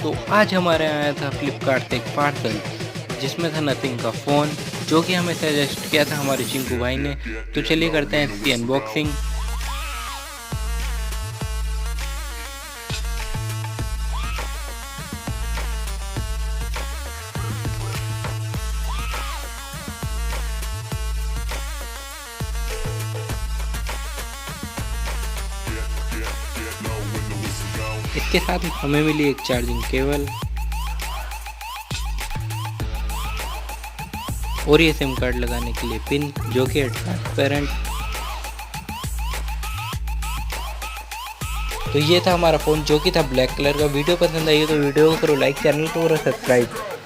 तो आज हमारे यहाँ आया था फ्लिपकार्ट से एक पार्सल जिसमें था नथिंग का फ़ोन, जो कि हमें सजेस्ट किया था हमारे चिंकू भाई ने। तो चलिए करते हैं इसकी अनबॉक्सिंग। इसके साथ हमें मिली एक चार्जिंग केबल और ये सिम कार्ड लगाने के लिए पिन, जो कि है ट्रांसपेरेंट। तो ये था हमारा फ़ोन, जो कि था ब्लैक कलर का। वीडियो पसंद आई हो तो वीडियो को करो लाइक, चैनल को करो सब्सक्राइब।